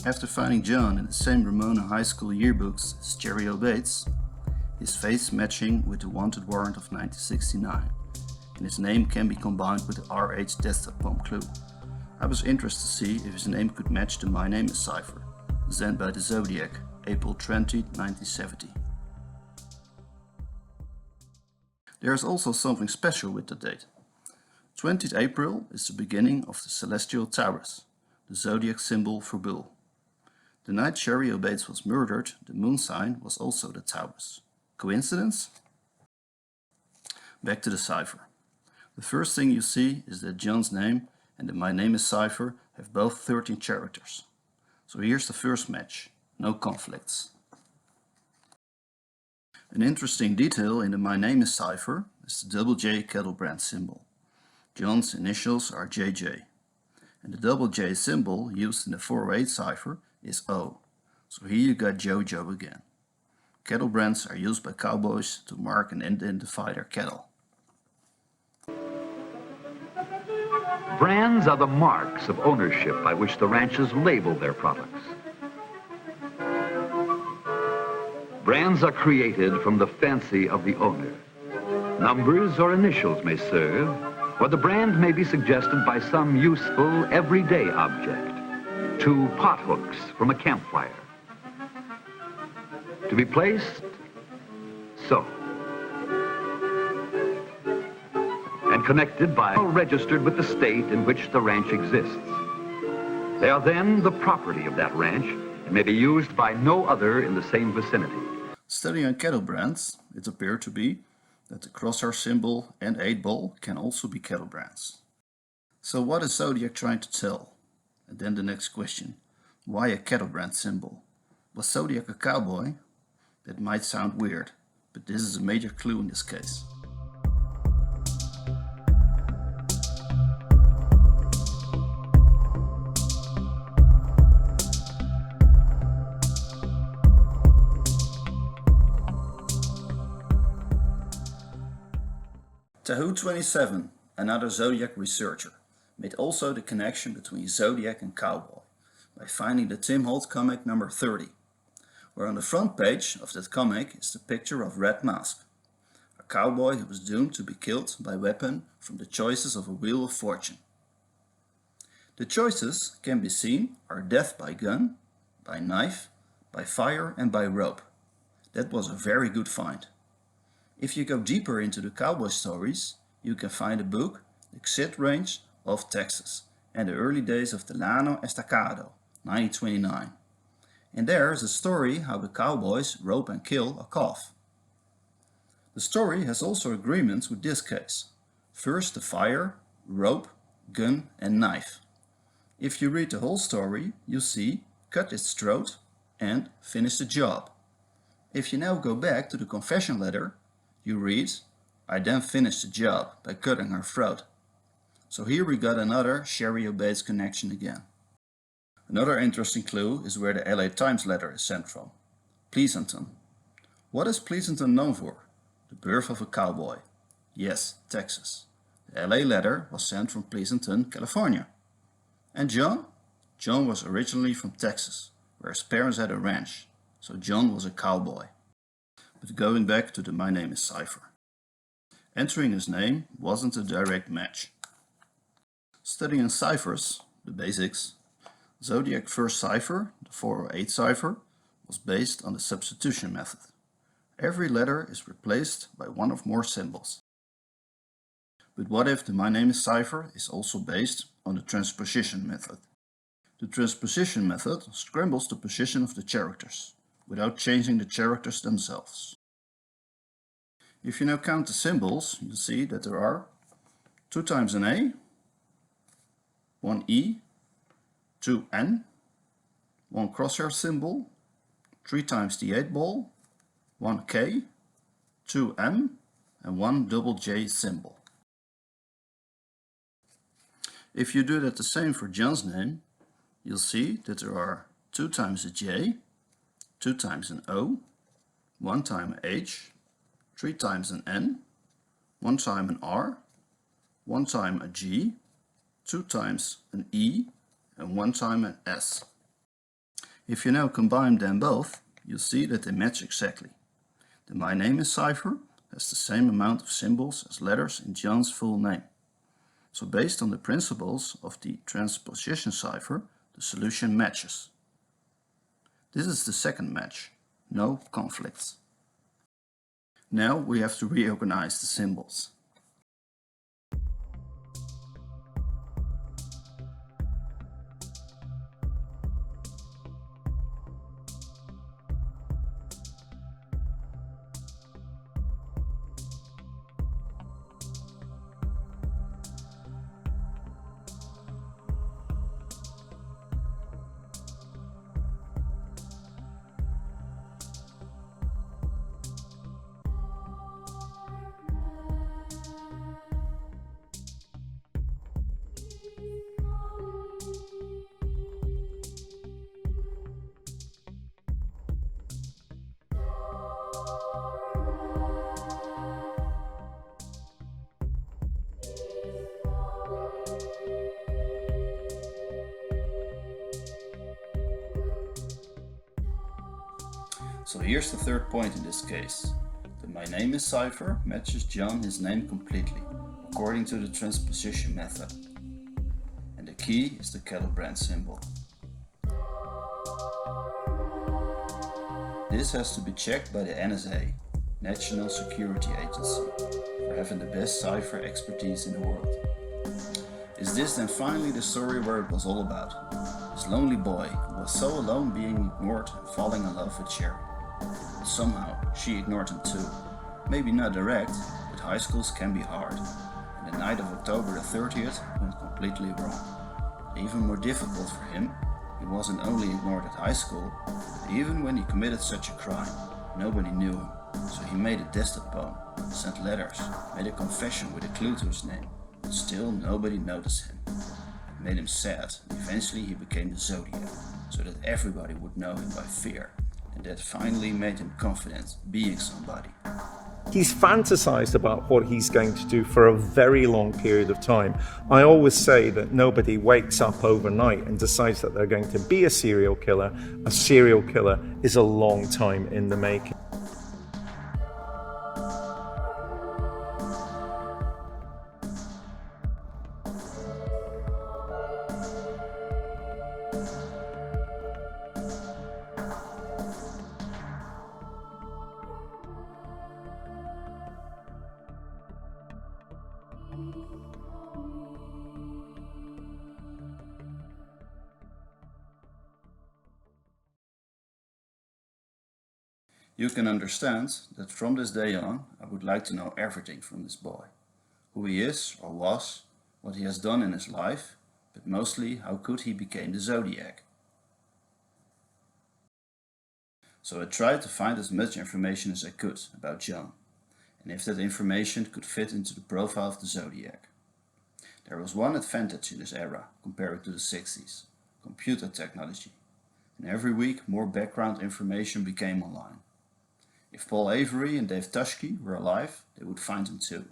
After finding John in the same Ramona High School yearbooks as Cheri Jo Bates, his face matching with the wanted warrant of 1969, and his name can be combined with the RH desktop bomb clue, I was interested to see if his name could match the My Name Is cipher, sent by the Zodiac, April 20, 1970. There is also something special with the date. 20th April is the beginning of the celestial Taurus, the zodiac symbol for bull. The night Cheri Jo Bates was murdered, the moon sign was also the Taurus. Coincidence? Back to the cipher. The first thing you see is that John's name and the My Name Is cipher have both 13 characters. So here's the first match, no conflicts. An interesting detail in the My Name Is cipher is the double J cattle brand symbol. John's initials are JJ, and the double J symbol used in the 408 cipher is O. So here you got JoJo again. Cattle brands are used by cowboys to mark and identify their cattle. Brands are the marks of ownership by which the ranchers label their products. Brands are created from the fancy of the owner. Numbers or initials may serve, or the brand may be suggested by some useful, everyday object. 2 pot hooks from a campfire. To be placed so. And connected by or registered with the state in which the ranch exists. They are then the property of that ranch and may be used by no other in the same vicinity. Studying cattle brands, it appeared to be that the crosshair symbol and 8-ball can also be cattle brands. So what is Zodiac trying to tell? And then the next question, why a cattle brand symbol? Was Zodiac a cowboy? That might sound weird, but this is a major clue in this case. Tahu27, another Zodiac researcher, made also the connection between Zodiac and Cowboy by finding the Tim Holt comic number 30, where on the front page of that comic is the picture of Red Mask, a cowboy who was doomed to be killed by weapon from the choices of a Wheel of Fortune. The choices can be seen are death by gun, by knife, by fire and by rope. That was a very good find. If you go deeper into the cowboy stories, you can find a book, The Xit Range of Texas, and the early days of the Llano Estacado, 1929. And there is a story how the cowboys rope and kill a calf. The story has also agreements with this case. First the fire, rope, gun and knife. If you read the whole story, you see cut its throat and finish the job. If you now go back to the confession letter, you read, I then finished the job by cutting her throat. So here we got another Cheri Jo Bates connection again. Another interesting clue is where the LA Times letter is sent from. Pleasanton. What is Pleasanton known for? The birth of a cowboy. Yes, Texas. The LA letter was sent from Pleasanton, California. And John? John was originally from Texas, where his parents had a ranch. So John was a cowboy. But going back to the My Name Is cipher. Entering his name wasn't a direct match. Studying ciphers, the basics, Zodiac first cipher, the 408 cipher, was based on the substitution method. Every letter is replaced by one or more symbols. But what if the My Name Is cipher is also based on the transposition method? The transposition method scrambles the position of the characters, without changing the characters themselves. If you now count the symbols, you'll see that there are 2 times an A, 1 E, 2 N, 1 crosshair symbol, 3 times the 8-ball, 1 K, 2 M, and 1 double J symbol. If you do that the same for John's name, you'll see that there are 2 times a J, 2 times an O, 1 time H, 3 times an N, 1 time an R, 1 time a G, 2 times an E, and 1 time an S. If you now combine them both, you'll see that they match exactly. The My Name is cipher has the same amount of symbols as letters in John's full name. So based on the principles of the transposition cipher, the solution matches. This is the second match, no conflicts. Now we have to reorganize the symbols. So here's the third point in this case. The My Name is cipher matches John his name completely, according to the transposition method. And the key is the cattle brand symbol. This has to be checked by the NSA, National Security Agency, for having the best cipher expertise in the world. Is this then finally the story where it was all about? This lonely boy who was so alone being ignored and falling in love with Cheri. But somehow she ignored him too. Maybe not direct, but high schools can be hard. And the night of October the 30th went completely wrong. Even more difficult for him, he wasn't only ignored at high school, but even when he committed such a crime, nobody knew him. So he made a desktop poem, sent letters, made a confession with a clue to his name, but still nobody noticed him. It made him sad, and eventually he became the Zodiac, so that everybody would know him by fear. And that finally made him confident, being somebody. He's fantasized about what he's going to do for a very long period of time. I always say that nobody wakes up overnight and decides that they're going to be a serial killer. A serial killer is a long time in the making. You can understand that from this day on I would like to know everything from this boy. Who he is or was, what he has done in his life, but mostly how could he became the Zodiac. So I tried to find as much information as I could about John, and if that information could fit into the profile of the Zodiac. There was one advantage in this era compared to the 60s, computer technology, and every week more background information became online. If Paul Avery and Dave Tuschke were alive, they would find him too.